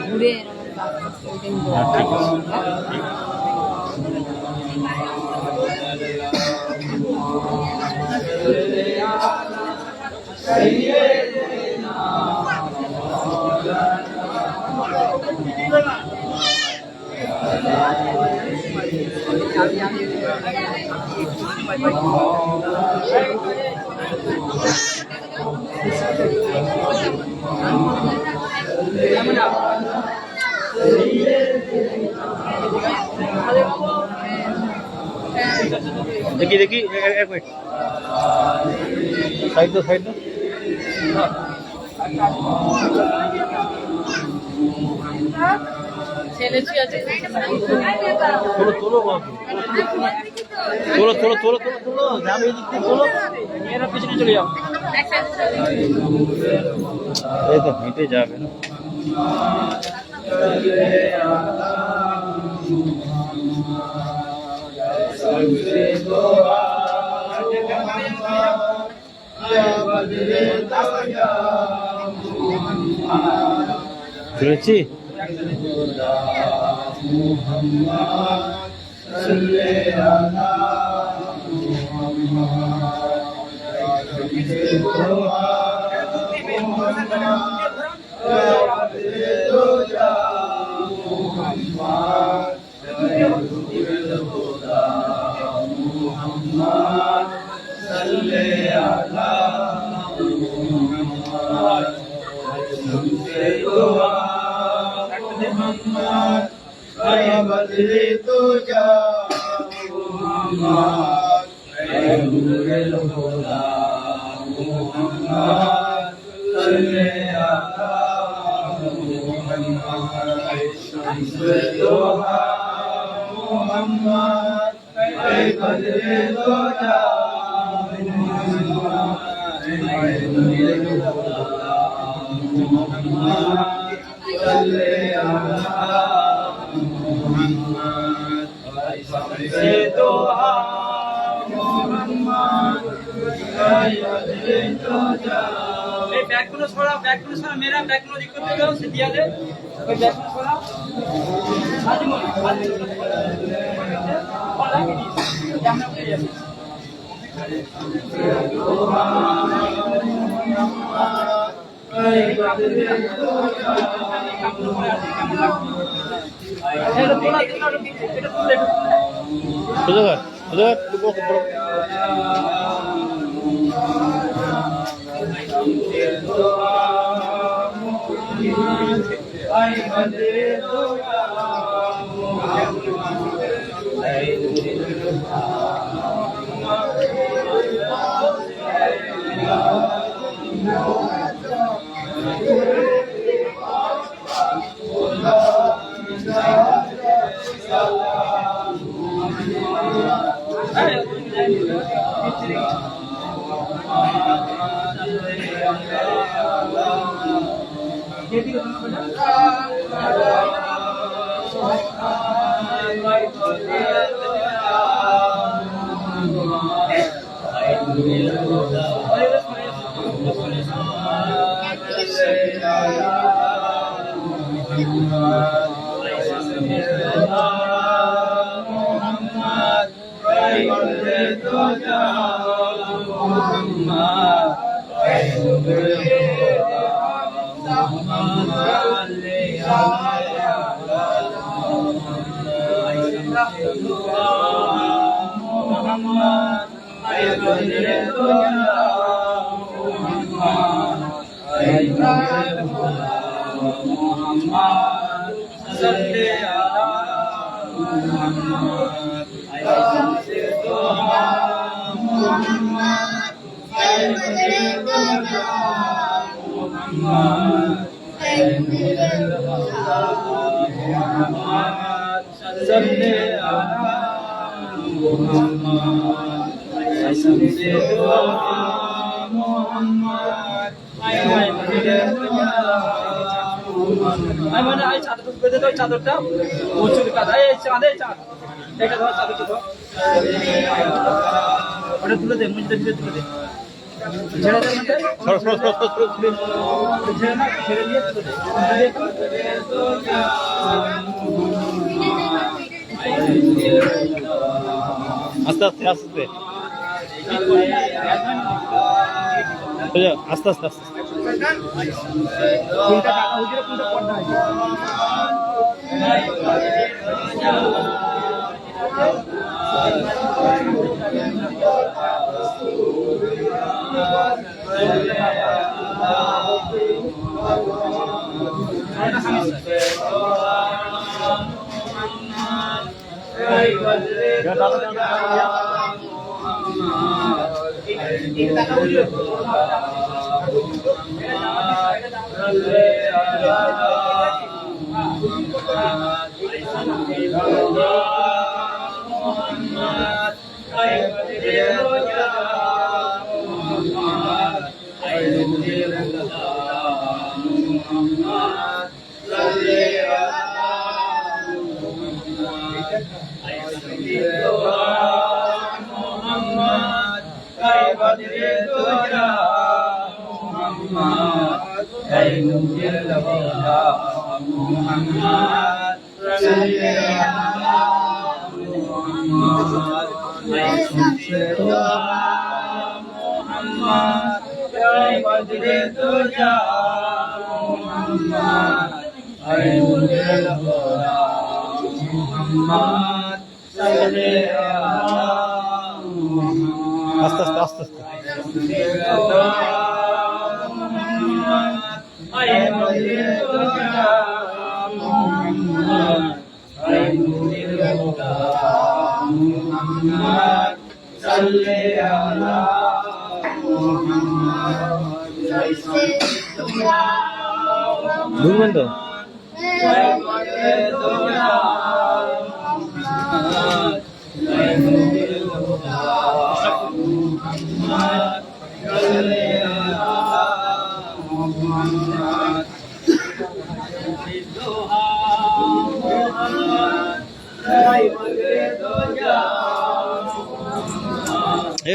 ঘুরে देखिए देखिए एक मिनट साइड दो ছেলে ছুঁয়ে আছে তোলো যাবে এদিক থেকে তোলো মেয়েরা পিছনে চলে যাও এই তো হেঁটে যাবে না শুনেছি बैगुलो छोड़ा मेरा बैगुलो दिक्कत दे दो से दिया दे कोई बैगुलो छोड़ा आदि मोल वाला के दी कैमरा पे जा उधर চাদরটা প্রচুর কাদা এই চাঁদে চাঁদ এটা ধর চাদরটা ধর ওটা তুলে দে, মুজিটা দিয়ে তুলে দে। ছেড়ে দে ওখানটায়। ছেড়ে না, ছেড়ে দিয়ে তুলে দে। আস্তে আস্তে আস্তে আস্তে আস্তে আস্তে কোনটা টাকা হয়েছিল, কোনটা পর্দা হয়েছিল? আস্তে আস্তে আস্তে আস্তে বুঝবেন তো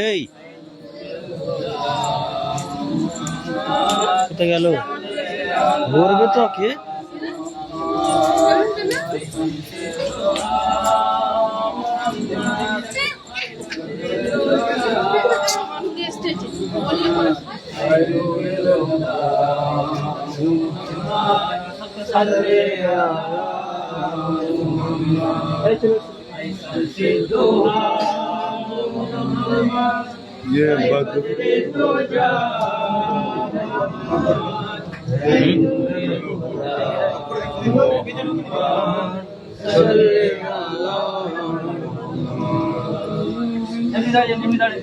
এই কোথায় গেল ধরবে তো কে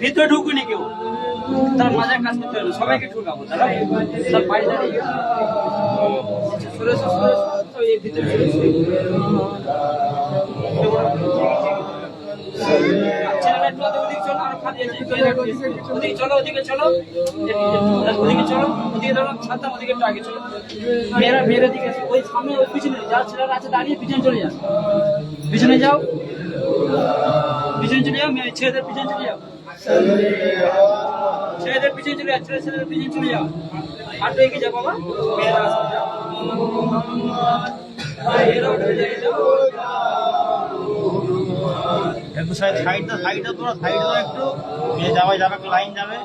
ভিতরে ঢুকুনি কেউ, তার মাঝে কাজ করতে হবে, সবাইকে ঢুকাবো, তারা তার বাইরে দাঁড়িয়ে এই ভিতরে চলো, ওদিকে চলো, ওদিকে চলো, ওদিকে ধরো ছাড়তাম, ওদিকে একটু আগে চলো, মেয়েরা মেয়েরা দিকে ওই সামনে ওই পিছনে যা ছেলেরা আছে দাঁড়িয়ে পিছনে চলে যাও, পিছনে যাও, পিছনে চলে যাও, ছেলেদের পিছনে চলে যাও, ছেলেদের পিছনে চলে যাও, ছেলেদের পিছনে চলে যাও, আর তো এগিয়ে যাও বাবা, মেয়েরা আসবে যাও, একটু সাইডটা তোরা সাইড দাও একটু যাবে যাবে একটু লাইন যাবে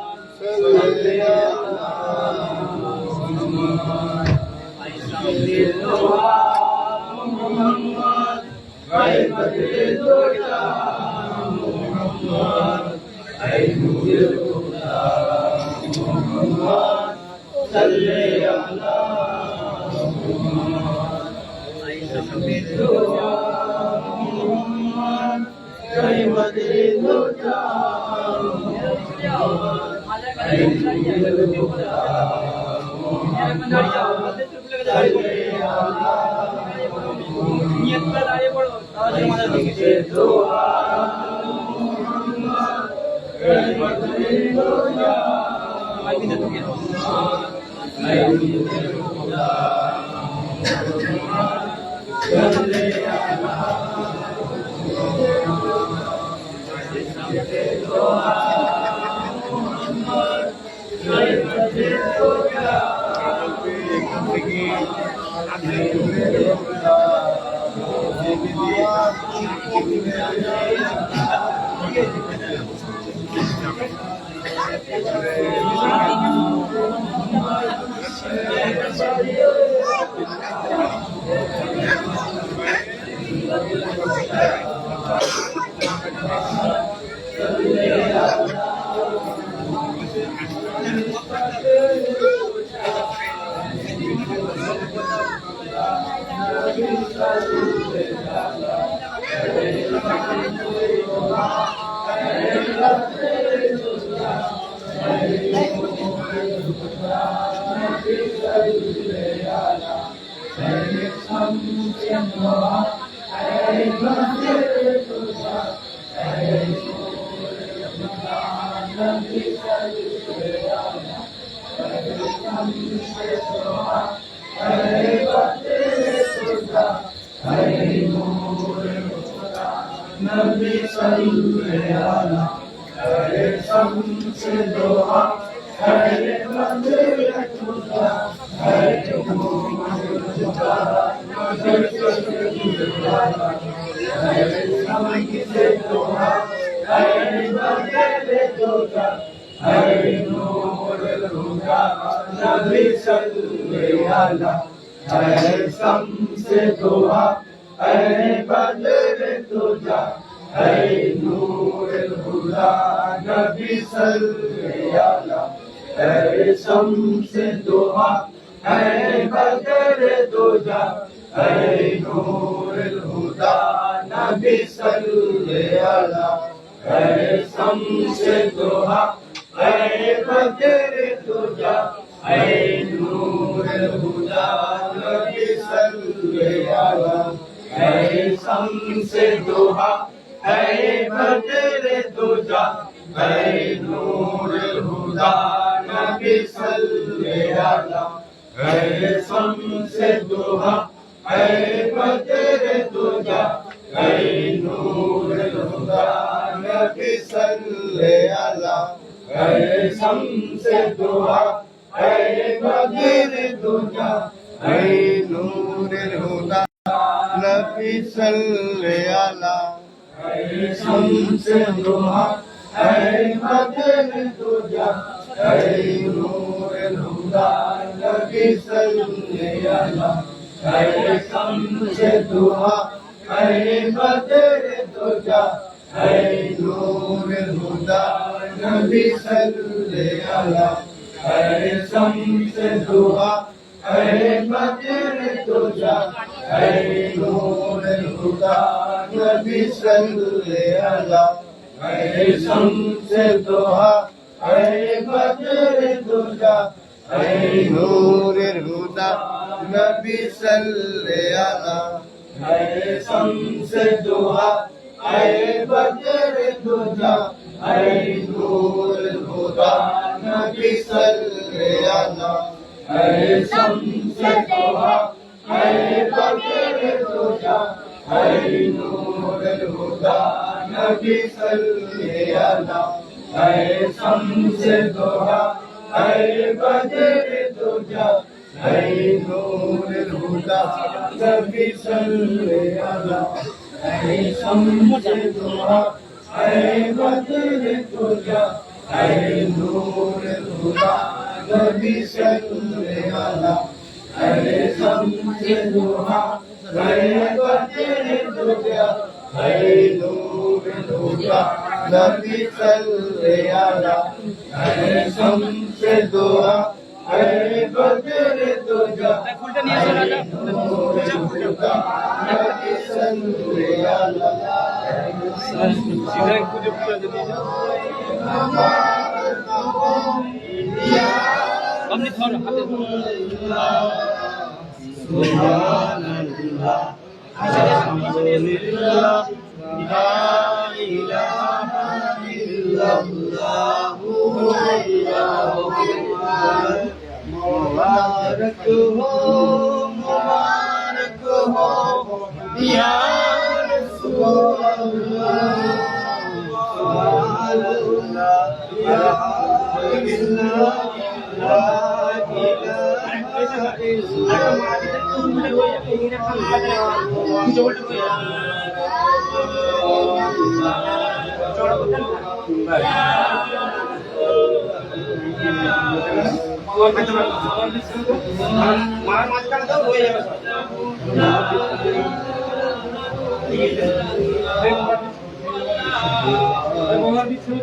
মার মাঝখানে দাও হয়ে যাবে সব। আমার পিছনে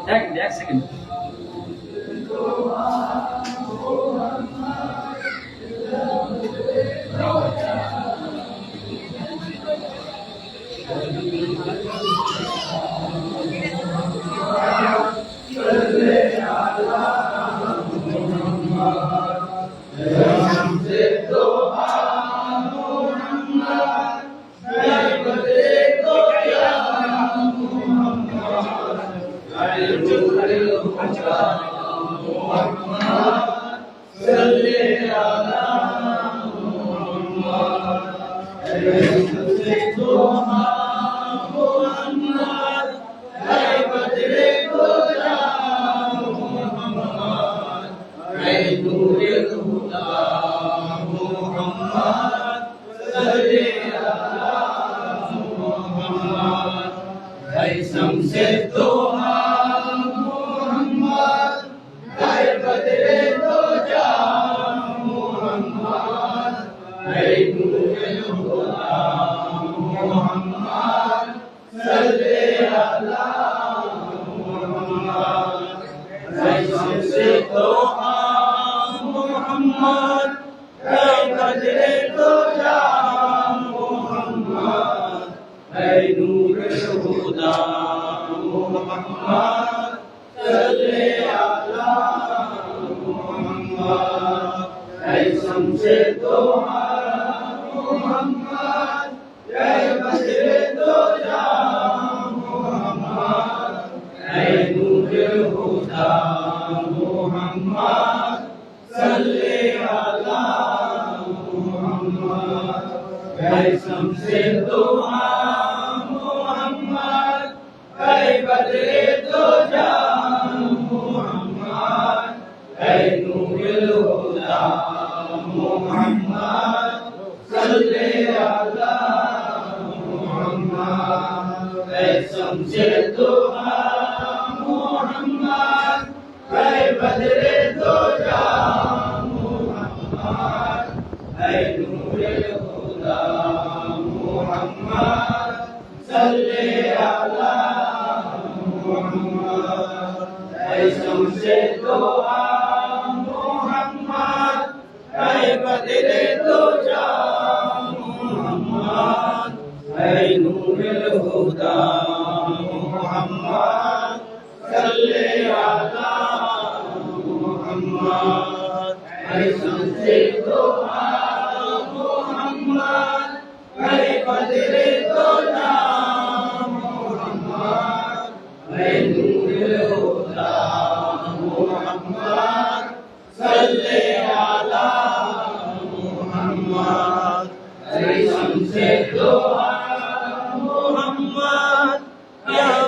এক সেকেন্ড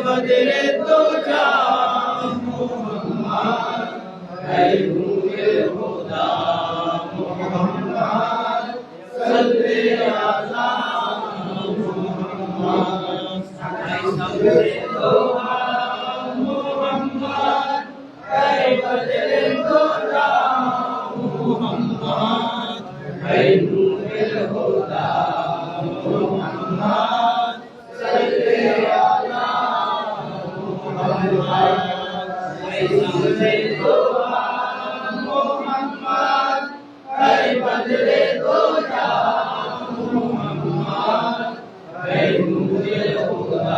बदले तो जा मोहम्मद है नूरे खुदा मोहम्मद सल्ले अला मोहम्मद है बदले तो जा मोहम्मद है बदले तो जा मोहम्मद है नूरे खुदा मोहम्मद सल्ले अला मोहम्मद है बदले तो जा मोहम्मद है बदले तो जा मोहम्मद है नूरे खुदा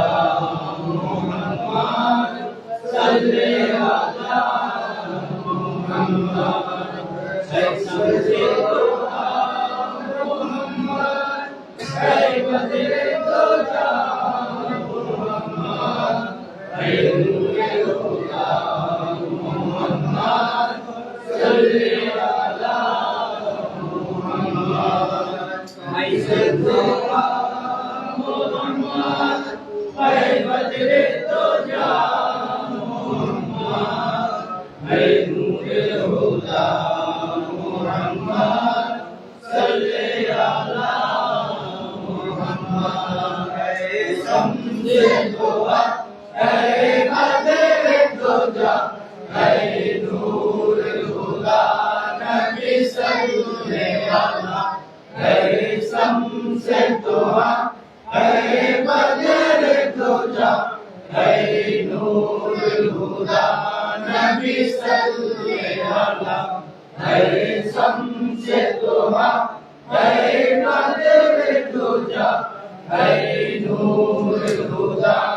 मोहम्मद सल्ले अला मोहम्मद है बदले तो जा मोहम्मद है बदले तो जा मोहम्मद है नूरे खुदा मोहम्मद सल्ले अला मोहम्मद है सल्ला मोहम्मद है बदले तो जा मोहम्मद है नूरे खुदा मोहम्मद सल्ले अला मोहम्मद है समझे दुआ है बदले तो जा है नूर खुदा नबी सल्ले अला है समझे दुआ है बदले तो जा है नूर खुदा नबी सल्ले अला है समझे दुआ है बदले तो जा है नूर खुदा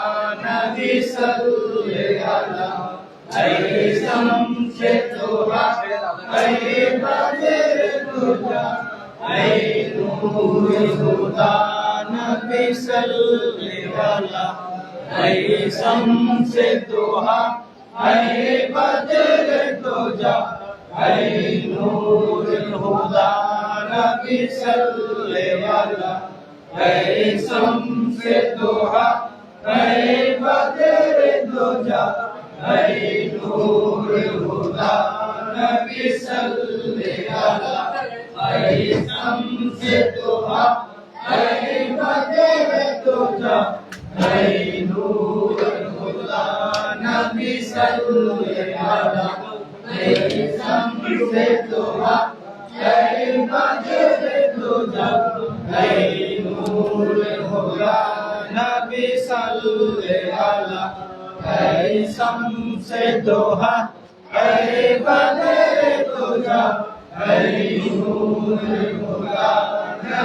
नबी सल्ले अला है समझे दुआ है बदले तो जा है नूर खुदा नबी सल्ले अला है समझे दुआ है बदले तो जा है नूर खुदा नबी सल्ले अला है समझे दुआ है बदले तो जा है नूर खुदा नबी सल्ले अला है समझे दुआ है बदले तो जा है नूर खुदा नबी सल्ले अला है समझे दुआ है बदले तो जा है नूर खुदा नबी सल्ले अला है समझे दुआ है बदले तो जा है नूर खुदा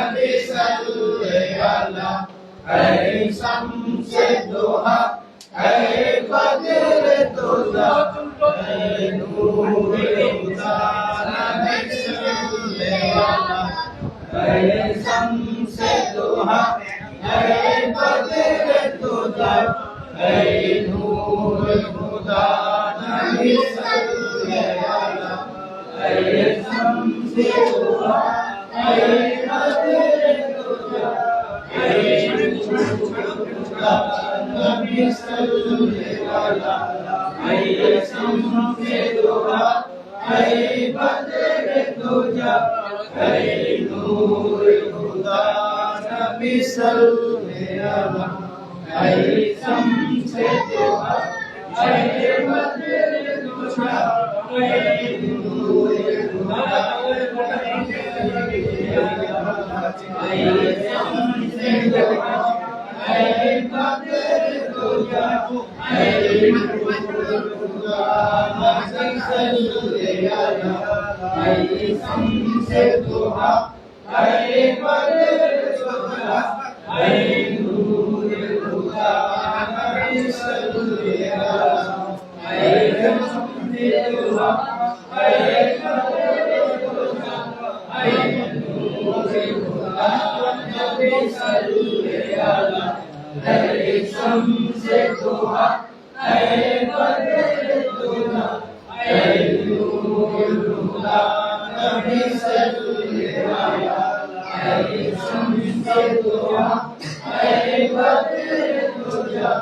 नबी सल्ले अला है समझे दुआ है बदले तो जा है नूर खुदा नबी सल्ले अला है समझे दुआ है बदले तो जा है नूर खुदा नबी सल्ले अला है समझे दुआ है बदले तो जा है नूर खुदा नबी सल्ले अला है समझे दुआ है बदले तो जा है नूर खुदा नबी सल्ले अला है समझे दुआ है बदले तो जा है नूर खुदा है समझे दुआ है बदले तो जा है नूर खुदा नबी सल्ले अला है समझे दुआ है बदले तो जा है नूर खुदा नबी सल्ले अला है समझे दुआ है बदले तो जा है नूर खुदा नबी सल्ले अला है समझे दुआ है बदले तो जा है नूर खुदा नबी सल्ले अला है समझे दुआ है बदले तो जा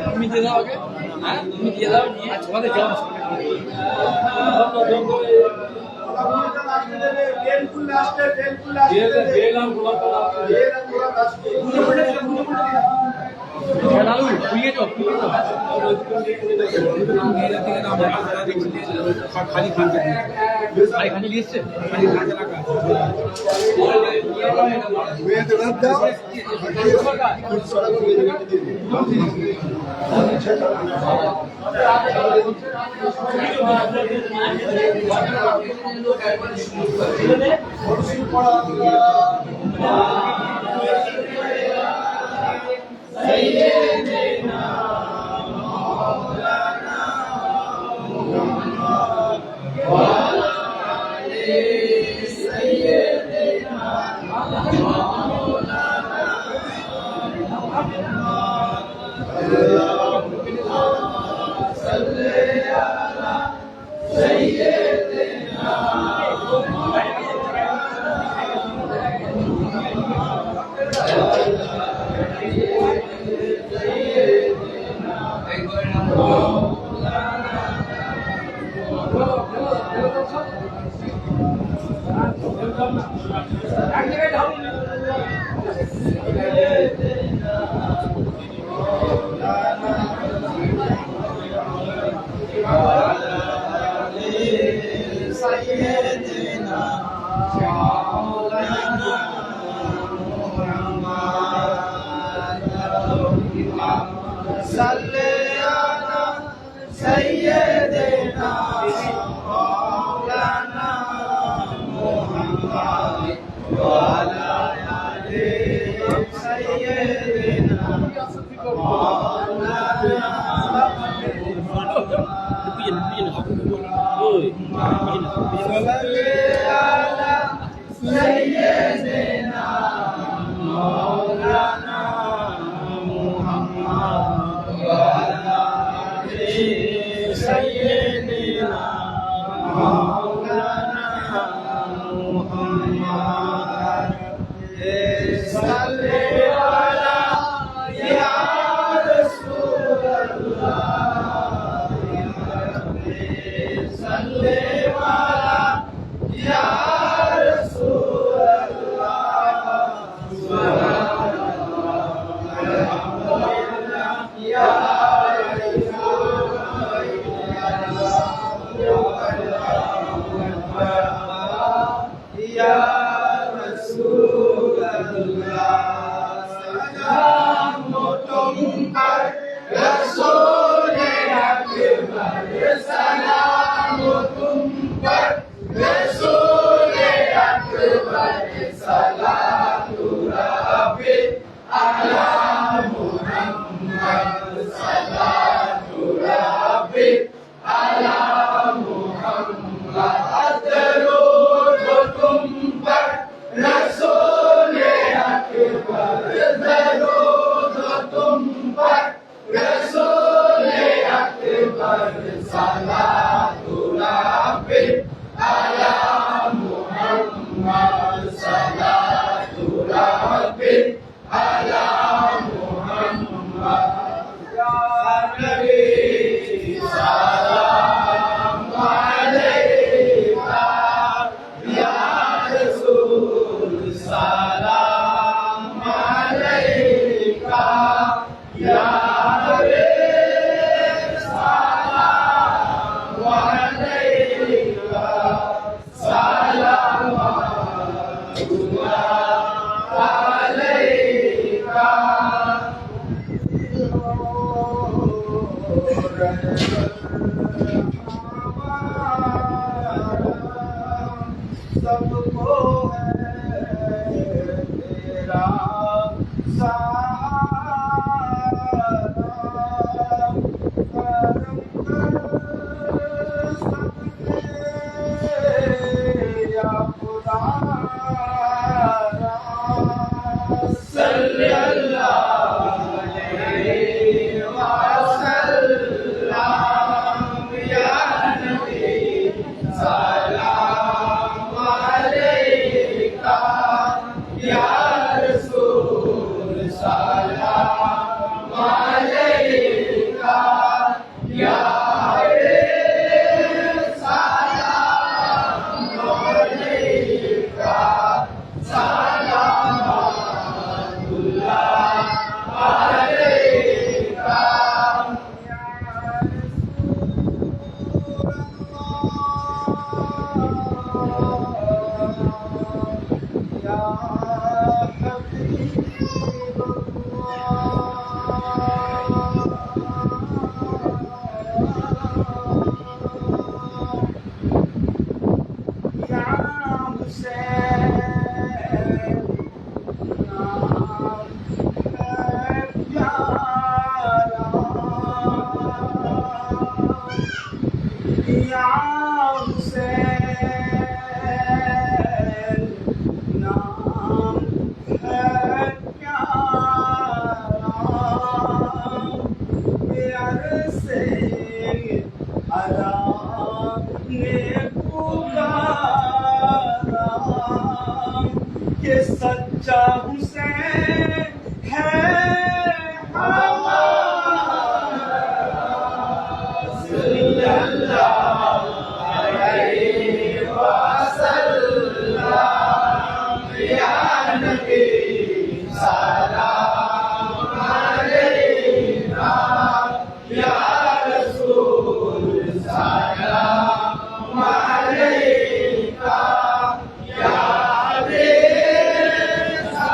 তুমি দিয়ে দাও আগে, হ্যাঁ তুমি দিয়ে দাও নিয়ে তোমাদের যাও খালি দিয়েছে Yeah. सबको है तेरा सहारा करम कर सबके या खुदा सल्लल्लाहु अलैहि वसल्लम या नबी सलाम अलैका या रसूल सलाम अलैका या सच्चा हुसैन है सल्लल्लाहु अलैहि वसल्लम या नबी सलाम अलैका या रसूल सलाम अलैका या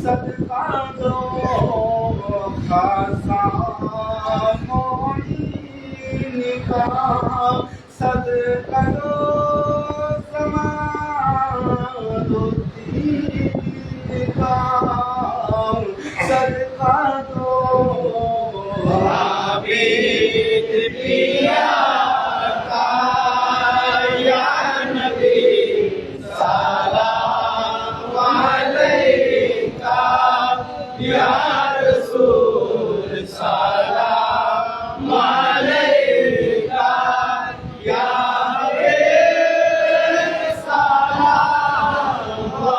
सदका दो खासा मोइन का सदका दो समानुद्दीन का सदका दो आबिद पिया का या नबी सलाम अलैका या रसूल सलाम अलैका या सलाम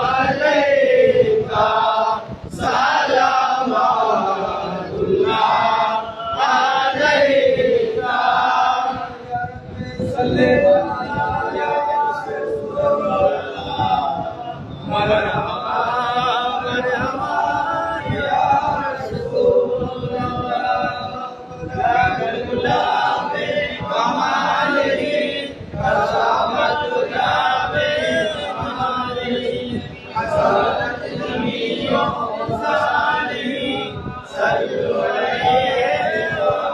अलैका सलामुल्लाह अलैका सल्लल्लाहु अलैहि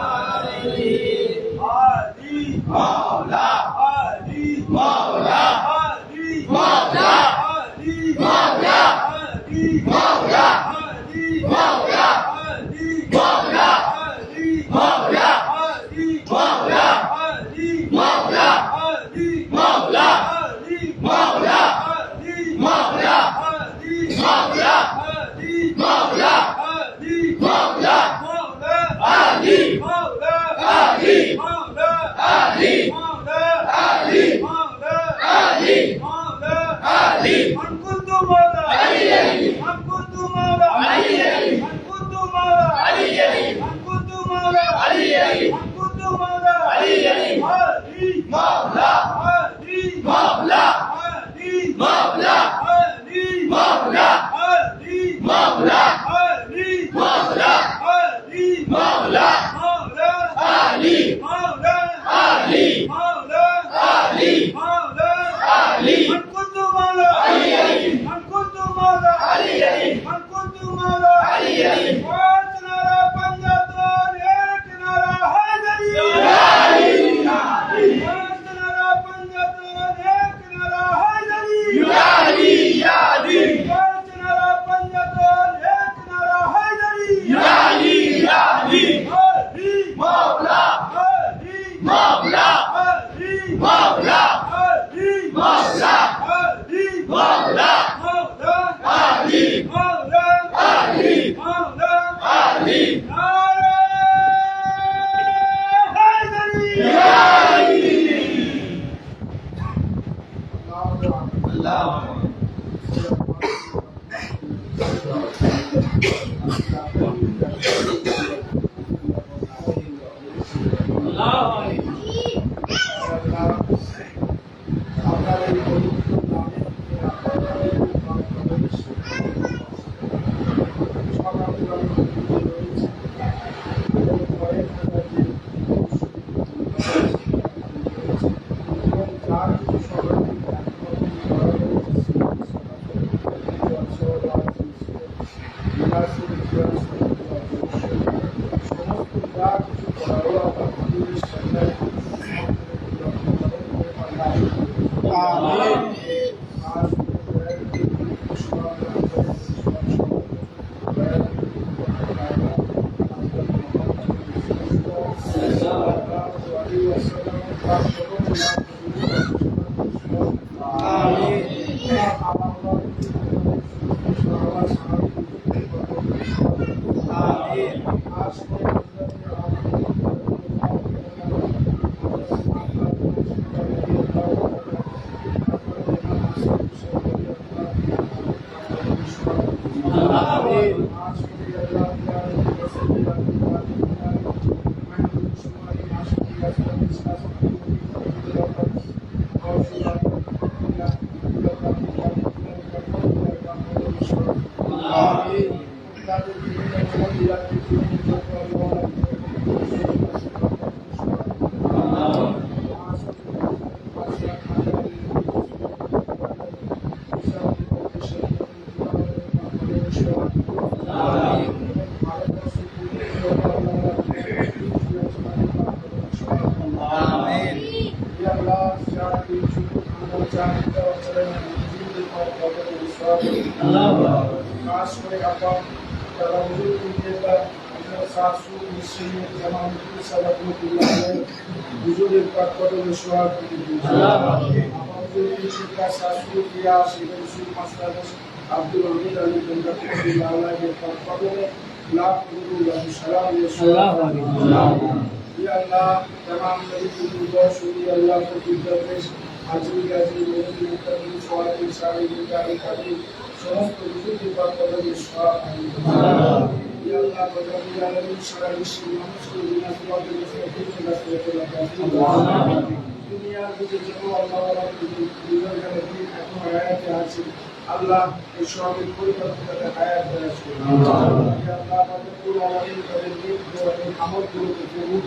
আল্লাহ এই সবের পরিকল্পনাতে হায়াত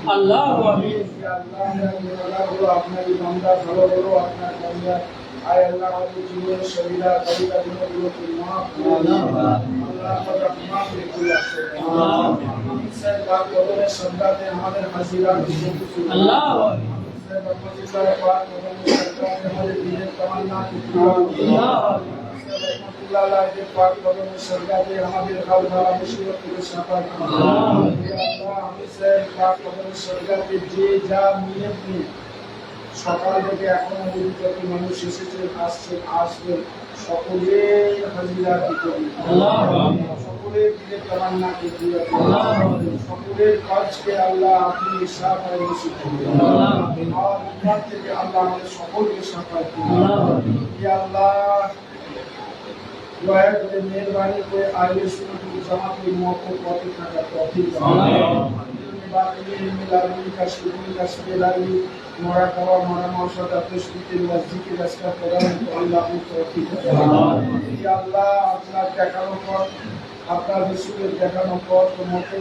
আল্লাহু আমিন। আপনার বান্দা ভালো বলো আপনার বান্দা আয় আল্লাহ আমাদের জীবনের শরীরা কবিতা গুলোকে মাফ করে দাও আল্লাহ তাআলা মাফ করে আমিন স্যার পাক বদলে সন্তানে আমাদের হাজিরা আল্লাহু আমিন। স্যার রহমতুল্লাহ পাক বদলে সন্তানে আমাদের দিনের তামান্না আল্লাহু আমিন। রহমতুল্লাহ আলাইহি পাক বদলে সন্তানে আমাদের হাল ধারা মুসিবত থেকে সাফাত আল্লাহু আমিন। আল্লাহ আমি স্যার পাক বদলে সন্তানে যে যা নিয়ত নিয়ে সকাল থেকে এখন পর্যন্ত যত মানুষ এসেছে আসবে সকলের হাজিরা দিতে সকলের দিকে তামান্না করতে সকলের কাজকে আল্লাহ আপনি সাফাই নসিব করুন আর থেকে আল্লাহ আমাদের সকলকে সাফাই করুন আল্লাহ দয়া করে মেহেরবানি করে আইলে সুন্নাত জামাতের মওকুফ পথে থাকা তৌফিক দান বাতিল মিলাবি কাশফি কাশফি লালি মরা খাওয়া মরা মশাদা তুশবিতে ওয়াজিকে রাস্তা প্রদান আল্লাহ তৌফিক ইয়া আল্লাহ আপনার দেখানো পর আপনার রাসূলের দেখানো পথ মতে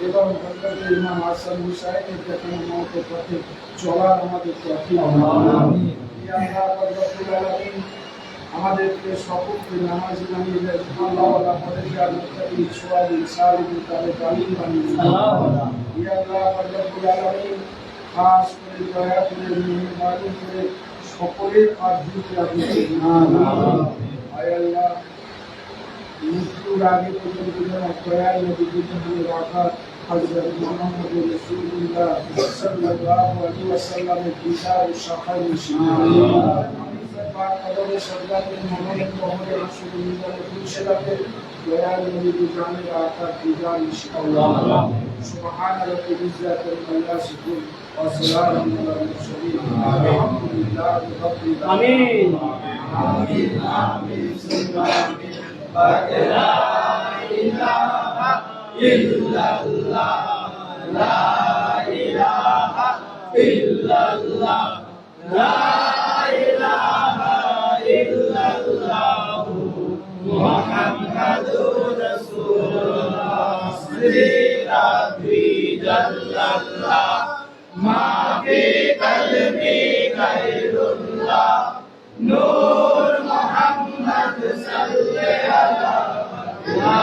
এবং হযরত ইমাম হাসান হুসাইনের দেখানো মতের পথে চলার আমাদের তৌফিক আমিন ইয়া আল্লাহ রব্বুল আলামিন আমাদেরকে সকলকে নামাজি বানিয়ে দেন আল্লাহ ওয়ালা পরহেজগার মুত্তাকি সুয়ালি সালিহিন তাবে তালিম বানিয়ে দেন ইয়া আল্লাহ রব্বুল আলামিন খাস করে দয়া করে মেহেরবানি করে সকলের আরজুকে আপনি আমিন আয় আল্লাহ মৃত্যুর আগে পর্যন্ত যেন দয়ার নবীকে জীবনে রাখা হযরত মুহাম্মদ রাসূলুল্লাহ সাল্লাল্লাহু আলাইহি ওয়াসাল্লামের দিদার ও শাফাত নসিব পাক কদমে সরকারের মনোনীত মোহাম্মদ রাসূলুল্লাহ পুরুষেরাকে দয়ার নবীকে জানে রাখা দিদার ইনশাআল্লাহ সুবহান রাব্বিল ইজ্জাতি ওয়া ইয়াসিফুন ওয়া সালামুন আলাল মুরসালিন আলহামদুলিল্লাহি রাব্বিল আলামিন আমিন আমিন সুবহান لا إله إلا الله لا إله إلا الله لا إله إلا الله محمد رسول الله ربي جل الله ما في قلبي غير الله نور محمد صلى على لا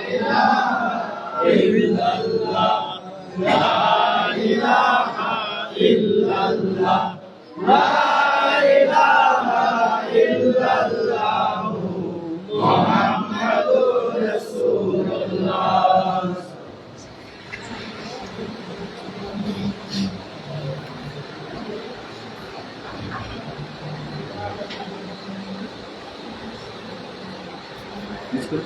إله إلا الله لا إله إلا الله لا إله إلا الله محمد رسول الله Mister?